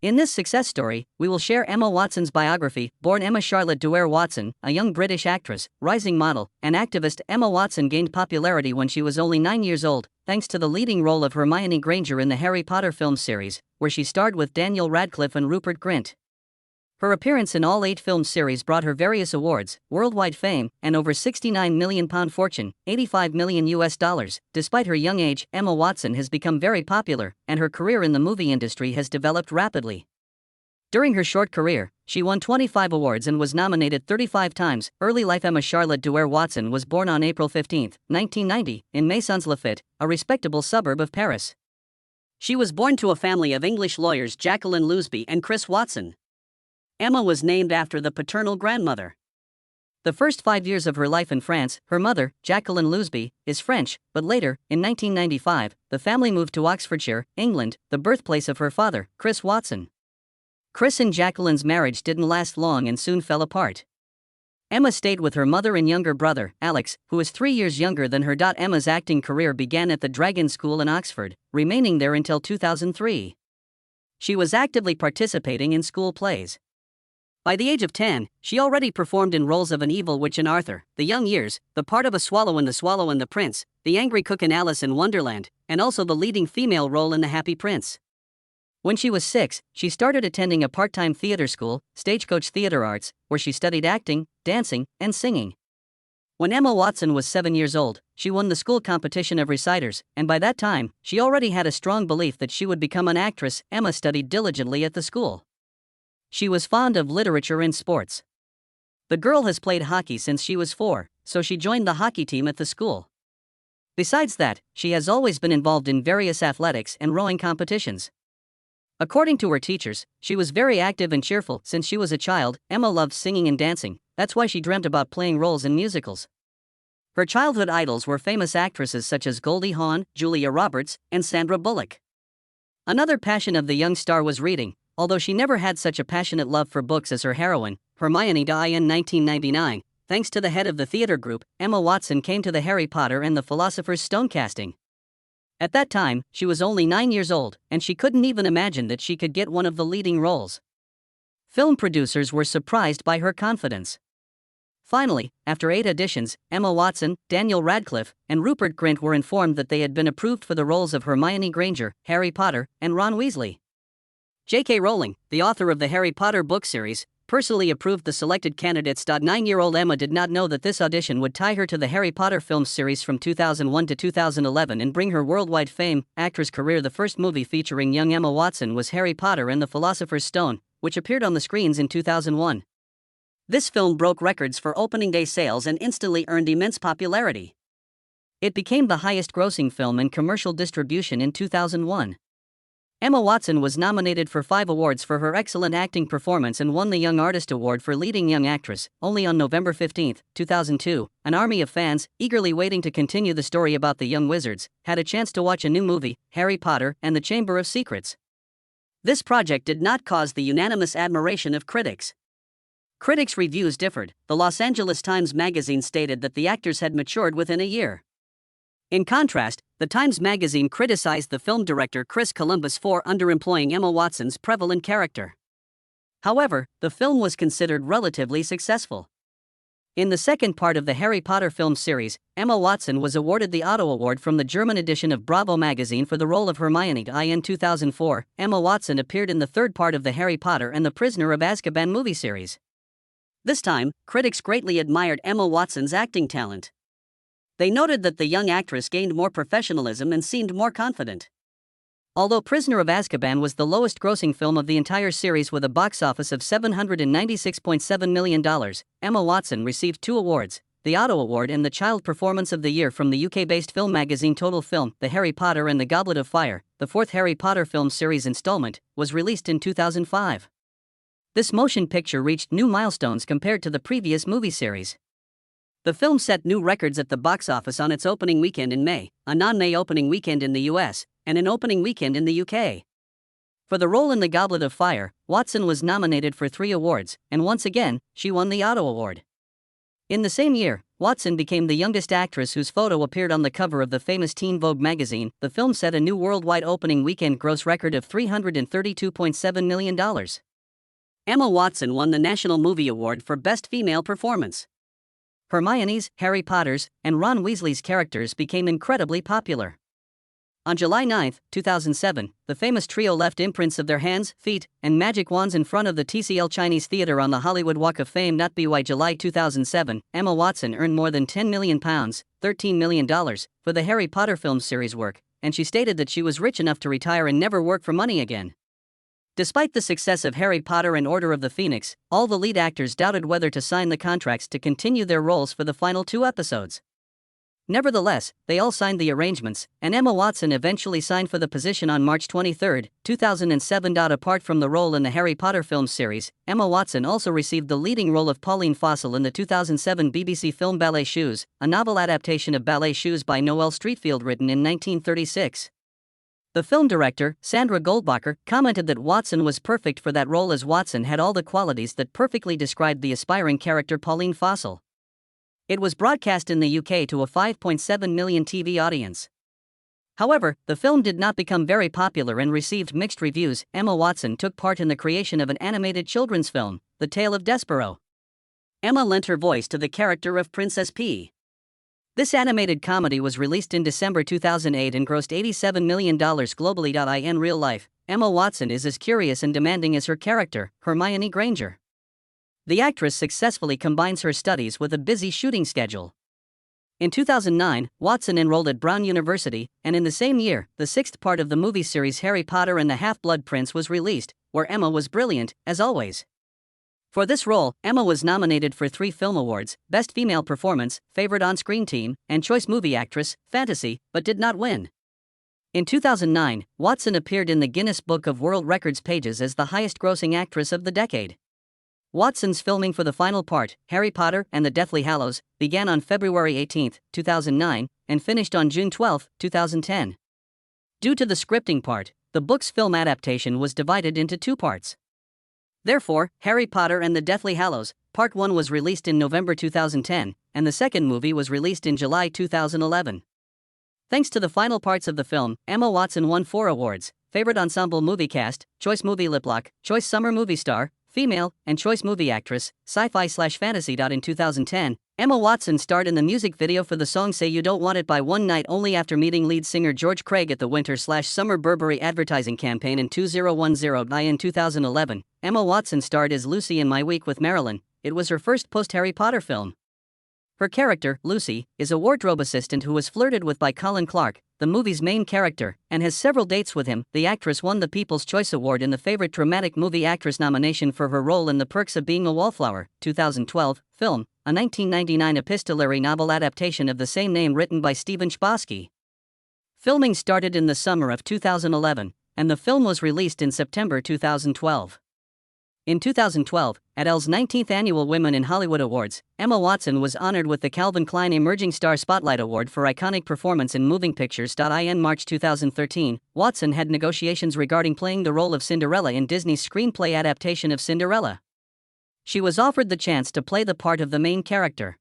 In this success story, we will share Emma Watson's biography. Born Emma Charlotte Dwyer Watson, a young British actress, rising model, and activist, Emma Watson gained popularity when she was only 9 years old, thanks to the leading role of Hermione Granger in the Harry Potter film series, where she starred with Daniel Radcliffe and Rupert Grint. Her appearance in all 8 film series brought her various awards, worldwide fame, and over £69 million fortune, $85 million US. Despite her young age, Emma Watson has become very popular, and her career in the movie industry has developed rapidly. During her short career, she won 25 awards and was nominated 35 times. Early life. Emma Charlotte Dwyer Watson was born on April 15, 1990, in Maisons-Laffitte, a respectable suburb of Paris. She was born to a family of English lawyers Jacqueline Lousby and Chris Watson. Emma was named after the paternal grandmother. The first 5 years of her life in France, her mother, Jacqueline Lousby, is French, but later, in 1995, the family moved to Oxfordshire, England, the birthplace of her father, Chris Watson. Chris and Jacqueline's marriage didn't last long and soon fell apart. Emma stayed with her mother and younger brother, Alex, who is 3 years younger than her. Emma's acting career began at the Dragon School in Oxford, remaining there until 2003. She was actively participating in school plays. By the age of 10, she already performed in roles of an evil witch in Arthur, The Young Years, the part of a Swallow in The Swallow and the Prince, the angry cook in Alice in Wonderland, and also the leading female role in The Happy Prince. When she was 6, she started attending a part-time theater school, Stagecoach Theatre Arts, where she studied acting, dancing, and singing. When Emma Watson was 7 years old, she won the school competition of reciters, and by that time, she already had a strong belief that she would become an actress. Emma studied diligently at the school. She was fond of literature and sports. The girl has played hockey since she was 4, so she joined the hockey team at the school. Besides that, she has always been involved in various athletics and rowing competitions. According to her teachers, she was very active and cheerful. Since she was a child, Emma loved singing and dancing. That's why she dreamt about playing roles in musicals. Her childhood idols were famous actresses such as Goldie Hawn, Julia Roberts, and Sandra Bullock. Another passion of the young star was reading, although she never had such a passionate love for books as her heroine, Hermione. In 1999, thanks to the head of the theater group, Emma Watson came to the Harry Potter and the Philosopher's Stone casting. At that time, she was only 9 years old, and she couldn't even imagine that she could get one of the leading roles. Film producers were surprised by her confidence. Finally, after 8 auditions, Emma Watson, Daniel Radcliffe, and Rupert Grint were informed that they had been approved for the roles of Hermione Granger, Harry Potter, and Ron Weasley. J.K. Rowling, the author of the Harry Potter book series, personally approved the selected candidates. 9-year-old Emma did not know that this audition would tie her to the Harry Potter film series from 2001 to 2011 and bring her worldwide fame. Actress career. The first movie featuring young Emma Watson was Harry Potter and the Philosopher's Stone, which appeared on the screens in 2001. This film broke records for opening day sales and instantly earned immense popularity. It became the highest-grossing film in commercial distribution in 2001. Emma Watson was nominated for 5 awards for her excellent acting performance and won the Young Artist Award for Leading Young Actress. Only on November 15, 2002, an army of fans, eagerly waiting to continue the story about the young wizards, had a chance to watch a new movie, Harry Potter and the Chamber of Secrets. This project did not cause the unanimous admiration of critics. Critics' reviews differed. The Los Angeles Times Magazine stated that the actors had matured within a year. In contrast, the Times Magazine criticized the film director Chris Columbus for underemploying Emma Watson's prevalent character. However, the film was considered relatively successful. In the second part of the Harry Potter film series, Emma Watson was awarded the Otto Award from the German edition of Bravo magazine for the role of Hermione. In 2004, Emma Watson appeared in the third part of the Harry Potter and the Prisoner of Azkaban movie series. This time, critics greatly admired Emma Watson's acting talent. They noted that the young actress gained more professionalism and seemed more confident. Although Prisoner of Azkaban was the lowest-grossing film of the entire series with a box office of $796.7 million, Emma Watson received 2 awards, the Otto Award and the Child Performance of the Year from the UK-based film magazine Total Film. The Harry Potter and the Goblet of Fire, the 4th Harry Potter film series installment, was released in 2005. This motion picture reached new milestones compared to the previous movie series. The film set new records at the box office on its opening weekend in May, a non-May opening weekend in the US, and an opening weekend in the UK. For the role in The Goblet of Fire, Watson was nominated for 3 awards, and once again, she won the Otto Award. In the same year, Watson became the youngest actress whose photo appeared on the cover of the famous teen Vogue magazine. The film set a new worldwide opening weekend gross record of $332.7 million. Emma Watson won the National Movie Award for Best Female Performance. Hermione's, Harry Potter's, and Ron Weasley's characters became incredibly popular. On July 9, 2007, the famous trio left imprints of their hands, feet, and magic wands in front of the TCL Chinese Theatre on the Hollywood Walk of Fame. By July 2007, Emma Watson earned more than £10 million, $13 million, for the Harry Potter film series work, and she stated that she was rich enough to retire and never work for money again. Despite the success of Harry Potter and Order of the Phoenix, all the lead actors doubted whether to sign the contracts to continue their roles for the final 2 episodes. Nevertheless, they all signed the arrangements, and Emma Watson eventually signed for the position on March 23, 2007. Apart from the role in the Harry Potter film series, Emma Watson also received the leading role of Pauline Fossil in the 2007 BBC film Ballet Shoes, a novel adaptation of Ballet Shoes by Noel Streatfeild written in 1936. The film director, Sandra Goldbacher, commented that Watson was perfect for that role as Watson had all the qualities that perfectly described the aspiring character Pauline Fossil. It was broadcast in the UK to a 5.7 million TV audience. However, the film did not become very popular and received mixed reviews. Emma Watson took part in the creation of an animated children's film, The Tale of Despero. Emma lent her voice to the character of Princess P. This animated comedy was released in December 2008 and grossed $87 million globally. In real life, Emma Watson is as curious and demanding as her character, Hermione Granger. The actress successfully combines her studies with a busy shooting schedule. In 2009, Watson enrolled at Brown University, and in the same year, the 6th part of the movie series Harry Potter and the Half-Blood Prince was released, where Emma was brilliant, as always. For this role, Emma was nominated for 3 film awards: Best Female Performance, Favorite On-Screen Team, and Choice Movie Actress, Fantasy, but did not win. In 2009, Watson appeared in the Guinness Book of World Records pages as the highest-grossing actress of the decade. Watson's filming for the final part, Harry Potter and the Deathly Hallows, began on February 18, 2009, and finished on June 12, 2010. Due to the scripting part, the book's film adaptation was divided into 2 parts. Therefore, Harry Potter and the Deathly Hallows, Part 1 was released in November 2010, and the second movie was released in July 2011. Thanks to the final parts of the film, Emma Watson won 4 awards: Favorite Ensemble Movie Cast, Choice Movie Lip Lock, Choice Summer Movie Star, Female, and Choice Movie Actress, Sci-Fi/Fantasy. In 2010, Emma Watson starred in the music video for the song Say You Don't Want It by One Night Only after meeting lead singer George Craig at the Winter/Summer Burberry advertising campaign in 2010. In 2011, Emma Watson starred as Lucy in My Week with Marilyn. It was her first post-Harry Potter film. Her character, Lucy, is a wardrobe assistant who was flirted with by Colin Clark, the movie's main character, and has several dates with him. The actress won the People's Choice Award in the Favorite Dramatic Movie Actress nomination for her role in The Perks of Being a Wallflower, 2012, film, a 1999 epistolary novel adaptation of the same name written by Stephen Chbosky. Filming started in the summer of 2011, and the film was released in September 2012. In 2012, at ELLE's 19th Annual Women in Hollywood Awards, Emma Watson was honored with the Calvin Klein Emerging Star Spotlight Award for iconic performance in moving pictures. In March 2013, Watson had negotiations regarding playing the role of Cinderella in Disney's screenplay adaptation of Cinderella. She was offered the chance to play the part of the main character.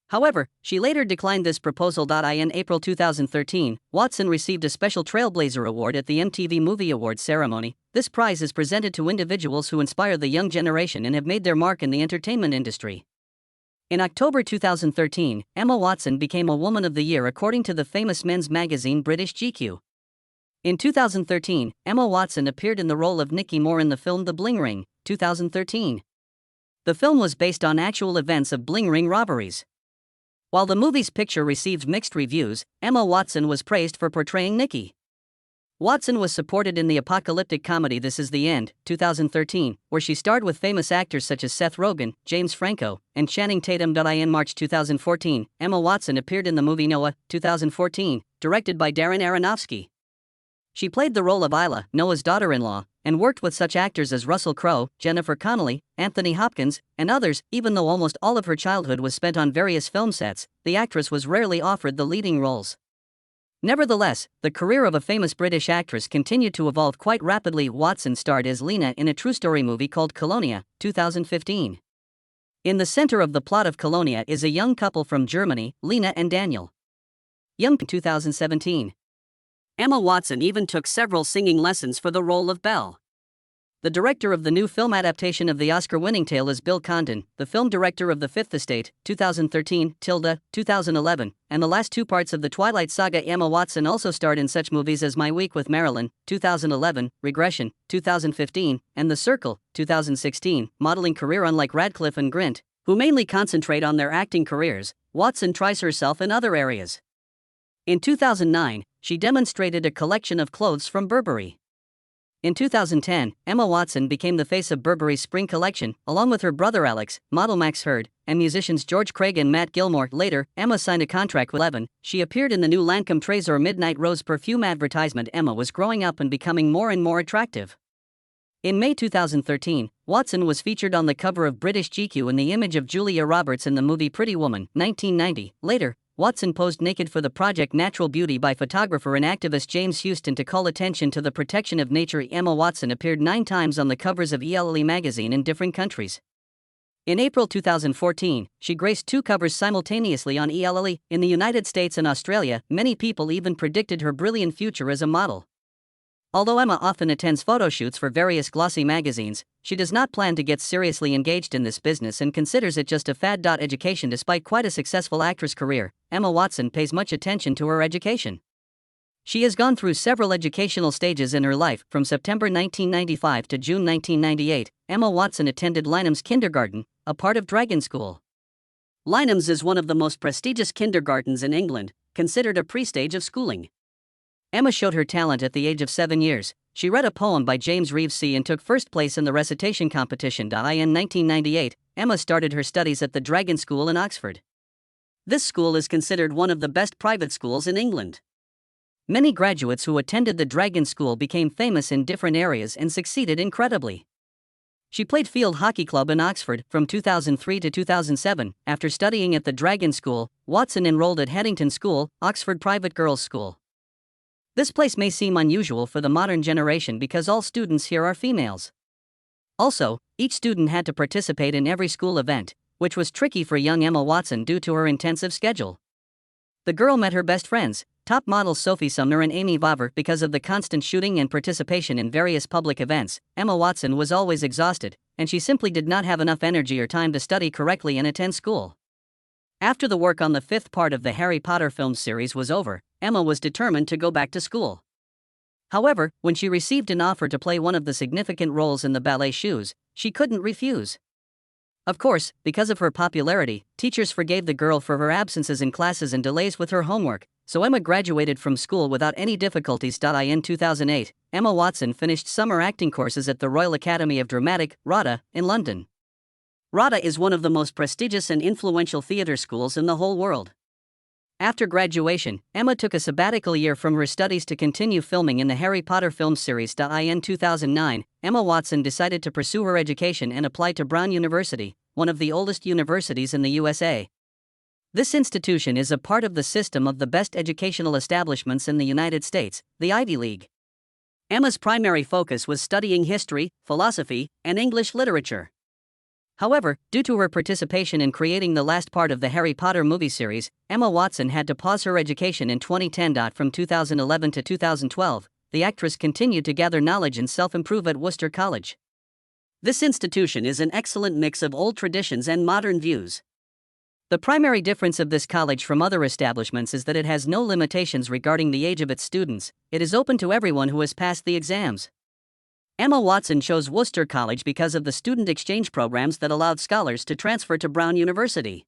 However, she later declined this proposal. In April 2013, Watson received a special Trailblazer Award at the MTV Movie Awards ceremony. This prize is presented to individuals who inspire the young generation and have made their mark in the entertainment industry. In October 2013, Emma Watson became a Woman of the Year according to the famous men's magazine British GQ. In 2013, Emma Watson appeared in the role of Nikki Moore in the film The Bling Ring, 2013. The film was based on actual events of bling ring robberies. While the movie's picture received mixed reviews, Emma Watson was praised for portraying Nikki. Watson was supported in the apocalyptic comedy This Is the End, 2013, where she starred with famous actors such as Seth Rogen, James Franco, and Channing Tatum. In March 2014, Emma Watson appeared in the movie Noah, 2014, directed by Darren Aronofsky. She played the role of Isla, Noah's daughter-in-law, and worked with such actors as Russell Crowe, Jennifer Connelly, Anthony Hopkins, and others. Even though almost all of her childhood was spent on various film sets, the actress was rarely offered the leading roles. Nevertheless, the career of a famous British actress continued to evolve quite rapidly. Watson starred as Lena in a true story movie called Colonia, 2015. In the center of the plot of Colonia is a young couple from Germany, Lena and Daniel. Young 2017. Emma Watson even took several singing lessons for the role of Belle. The director of the new film adaptation of the Oscar-winning tale is Bill Condon, the film director of The Fifth Estate, 2013, 2011, and the last two parts of the Twilight Saga. Emma Watson also starred in such movies as My Week with Marilyn, 2011, Regression, 2015, and The Circle, 2016. Modeling career. Unlike Radcliffe and Grint, who mainly concentrate on their acting careers, Watson tries herself in other areas. In 2009, she demonstrated a collection of clothes from Burberry. In 2010, Emma Watson became the face of Burberry's spring collection, along with her brother Alex, model Max Hurd, and musicians George Craig and Matt Gilmore. Later, Emma signed a contract with Eleven. She appeared in the new Lancôme Trésor Midnight Rose perfume advertisement. Emma was growing up and becoming more and more attractive. In May 2013, Watson was featured on the cover of British GQ in the image of Julia Roberts in the movie Pretty Woman, 1990. Later, Watson posed naked for the project Natural Beauty by photographer and activist James Houston to call attention to the protection of nature. Emma Watson appeared 9 times on the covers of Elle magazine in different countries. In April 2014, she graced 2 covers simultaneously on Elle. In the United States and Australia, many people even predicted her brilliant future as a model. Although Emma often attends photo shoots for various glossy magazines, she does not plan to get seriously engaged in this business and considers it just a fad. Education. Despite quite a successful actress career, Emma Watson pays much attention to her education. She has gone through several educational stages in her life. From September 1995 to June 1998, Emma Watson attended Lynham's Kindergarten, a part of Dragon School. Lynham's is one of the most prestigious kindergartens in England, considered a pre-stage of schooling. Emma showed her talent at the age of 7 years. She read a poem by James Reeves and took first place in the recitation competition. In 1998, Emma started her studies at the Dragon School in Oxford. This school is considered one of the best private schools in England. Many graduates who attended the Dragon School became famous in different areas and succeeded incredibly. She played field hockey club in Oxford from 2003 to 2007. After studying at the Dragon School, Watson enrolled at Headington School, Oxford private girls' school. This place may seem unusual for the modern generation because all students here are females. Also, each student had to participate in every school event, which was tricky for young Emma Watson due to her intensive schedule. The girl met her best friends, top models Sophie Sumner and Amy Vover. Because of the constant shooting and participation in various public events, Emma Watson was always exhausted, and she simply did not have enough energy or time to study correctly and attend school. After the work on the 5th part of the Harry Potter film series was over, Emma was determined to go back to school. However, when she received an offer to play one of the significant roles in the ballet Shoes, she couldn't refuse. Of course, because of her popularity, teachers forgave the girl for her absences in classes and delays with her homework, so Emma graduated from school without any difficulties. In 2008, Emma Watson finished summer acting courses at the Royal Academy of Dramatic, RADA, in London. RADA is one of the most prestigious and influential theater schools in the whole world. After graduation, Emma took a sabbatical year from her studies to continue filming in the Harry Potter film series. In 2009, Emma Watson decided to pursue her education and applied to Brown University, one of the oldest universities in the USA. This institution is a part of the system of the best educational establishments in the United States, the Ivy League. Emma's primary focus was studying history, philosophy, and English literature. However, due to her participation in creating the last part of the Harry Potter movie series, Emma Watson had to pause her education in 2010. From 2011 to 2012, the actress continued to gather knowledge and self-improve at Worcester College. This institution is an excellent mix of old traditions and modern views. The primary difference of this college from other establishments is that it has no limitations regarding the age of its students. It is open to everyone who has passed the exams. Emma Watson chose Worcester College because of the student exchange programs that allowed scholars to transfer to Brown University.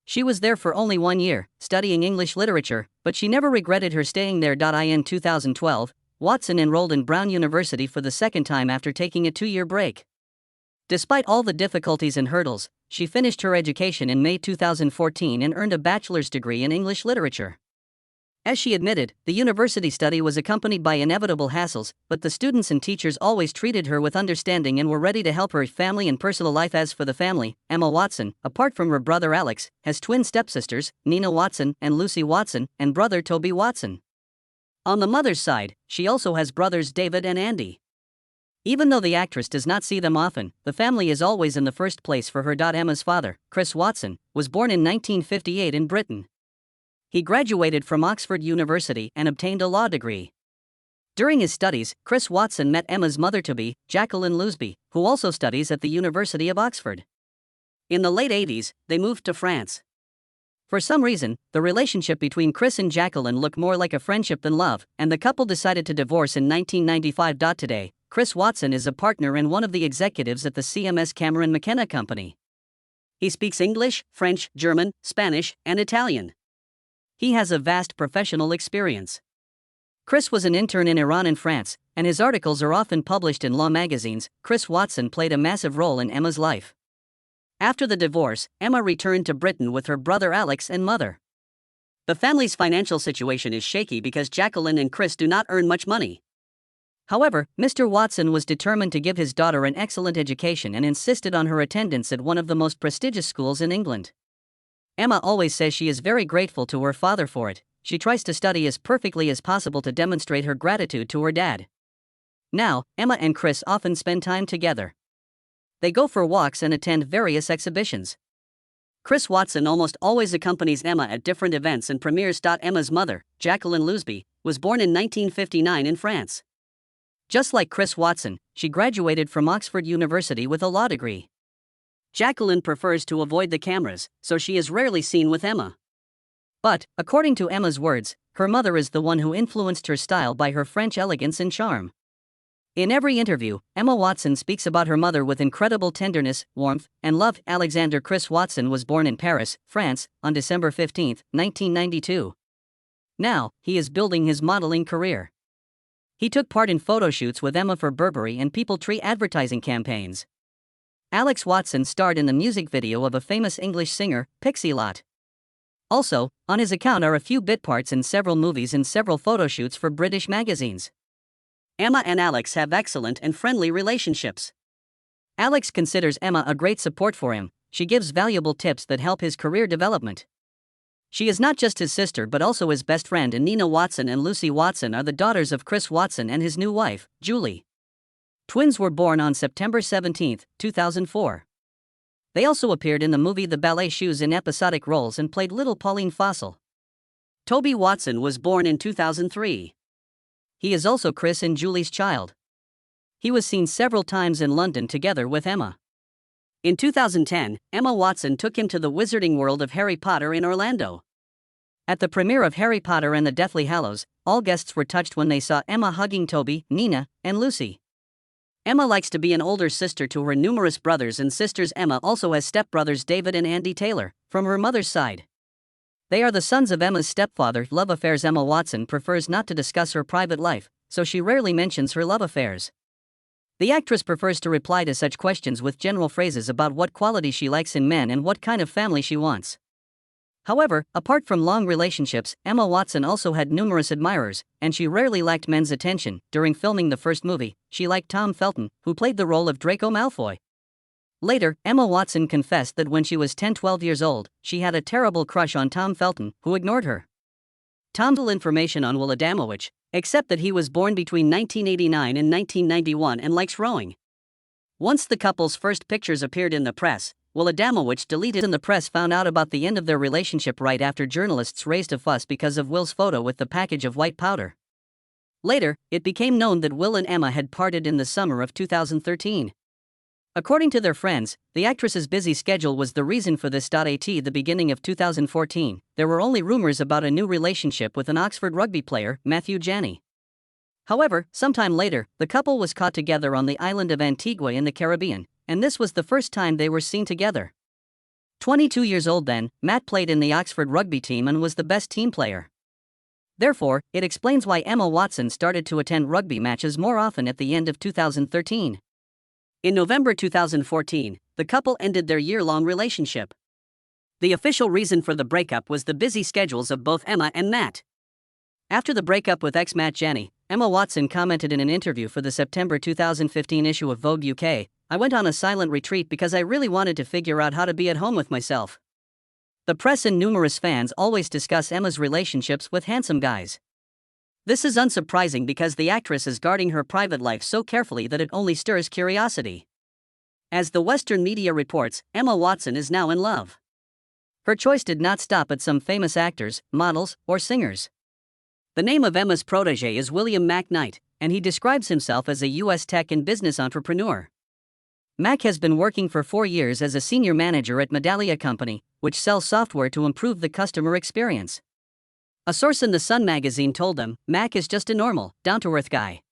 She was there for only 1 year, studying English literature, but she never regretted her staying there. In 2012, Watson enrolled in Brown University for the second time after taking a 2-year break. Despite all the difficulties and hurdles, she finished her education in May 2014 and earned a bachelor's degree in English literature. As she admitted, the university study was accompanied by inevitable hassles, but the students and teachers always treated her with understanding and were ready to help her family and personal life. As for the family, Emma Watson, apart from her brother Alex, has twin stepsisters, Nina Watson and Lucy Watson, and brother Toby Watson. On the mother's side, she also has brothers David and Andy. Even though the actress does not see them often, the family is always in the first place for her. Emma's father, Chris Watson, was born in 1958 in Britain. He graduated from Oxford University and obtained a law degree. During his studies, Chris Watson met Emma's mother-to-be, Jacqueline Lousby, who also studies at the University of Oxford. In the late 80s, they moved to France. For some reason, the relationship between Chris and Jacqueline looked more like a friendship than love, and the couple decided to divorce in 1995. Today, Chris Watson is a partner and one of the executives at the CMS Cameron McKenna Company. He speaks English, French, German, Spanish, and Italian. He has a vast professional experience. Chris was an intern in Iran and France, and his articles are often published in law magazines. Chris Watson played a massive role in Emma's life. After the divorce, Emma returned to Britain with her brother Alex and mother. The family's financial situation is shaky because Jacqueline and Chris do not earn much money. However, Mr. Watson was determined to give his daughter an excellent education and insisted on her attendance at one of the most prestigious schools in England. Emma always says she is very grateful to her father for it. She tries to study as perfectly as possible to demonstrate her gratitude to her dad. Now, Emma and Chris often spend time together. They go for walks and attend various exhibitions. Chris Watson almost always accompanies Emma at different events and premieres. Emma's mother, Jacqueline Lousby, was born in 1959 in France. Just like Chris Watson, she graduated from Oxford University with a law degree. Jacqueline prefers to avoid the cameras, so she is rarely seen with Emma. But, according to Emma's words, her mother is the one who influenced her style by her French elegance and charm. In every interview, Emma Watson speaks about her mother with incredible tenderness, warmth, and love. Alexander Chris Watson was born in Paris, France, on December 15, 1992. Now, he is building his modeling career. He took part in photo shoots with Emma for Burberry and People Tree advertising campaigns. Alex Watson starred in the music video of a famous English singer, Pixie Lott. Also, on his account are a few bit parts in several movies and several photo shoots for British magazines. Emma and Alex have excellent and friendly relationships. Alex considers Emma a great support for him. She gives valuable tips that help his career development. She is not just his sister but also his best friend, and Nina Watson and Lucy Watson are the daughters of Chris Watson and his new wife, Julie. Twins were born on September 17, 2004. They also appeared in the movie The Ballet Shoes in episodic roles and played little Pauline Fossil. Toby Watson was born in 2003. He is also Chris and Julie's child. He was seen several times in London together with Emma. In 2010, Emma Watson took him to the wizarding world of Harry Potter in Orlando. At the premiere of Harry Potter and the Deathly Hallows, all guests were touched when they saw Emma hugging Toby, Nina, and Lucy. Emma likes to be an older sister to her numerous brothers and sisters. Emma also has stepbrothers David and Andy Taylor, from her mother's side. They are the sons of Emma's stepfather. Love affairs. Emma Watson prefers not to discuss her private life, so she rarely mentions her love affairs. The actress prefers to reply to such questions with general phrases about what qualities she likes in men and what kind of family she wants. However, apart from long relationships, Emma Watson also had numerous admirers, and she rarely lacked men's attention. During filming the first movie, she liked Tom Felton, who played the role of Draco Malfoy. Later, Emma Watson confessed that when she was 12 years old, she had a terrible crush on Tom Felton, who ignored her. Tom's information on Will Adamowicz, except that he was born between 1989 and 1991 and likes rowing. Once the couple's first pictures appeared in the press, Will Adamowicz deleted and the press found out about the end of their relationship right after journalists raised a fuss because of Will's photo with the package of white powder. Later, it became known that Will and Emma had parted in the summer of 2013. According to their friends, the actress's busy schedule was the reason for this. At the beginning of 2014, there were only rumors about a new relationship with an Oxford rugby player, Matthew Janney. However, sometime later, the couple was caught together on the island of Antigua in the Caribbean, and this was the first time they were seen together. 22 years old then, Matt played in the Oxford rugby team and was the best team player. Therefore, it explains why Emma Watson started to attend rugby matches more often at the end of 2013. In November 2014, the couple ended their year-long relationship. The official reason for the breakup was the busy schedules of both Emma and Matt. After the breakup with ex-Matt Janney, Emma Watson commented in an interview for the September 2015 issue of Vogue UK, "I went on a silent retreat because I really wanted to figure out how to be at home with myself." The press and numerous fans always discuss Emma's relationships with handsome guys. This is unsurprising because the actress is guarding her private life so carefully that it only stirs curiosity. As the Western media reports, Emma Watson is now in love. Her choice did not stop at some famous actors, models, or singers. The name of Emma's protege is William Mack Knight, and he describes himself as a U.S. tech and business entrepreneur. Mack has been working for 4 years as a senior manager at Medallia Company, which sells software to improve the customer experience. A source in The Sun magazine told him, Mack is just a normal, down-to-earth guy.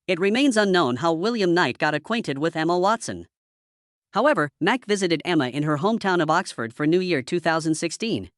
It remains unknown how William Knight got acquainted with Emma Watson. However, Mack visited Emma in her hometown of Oxford for New Year 2016.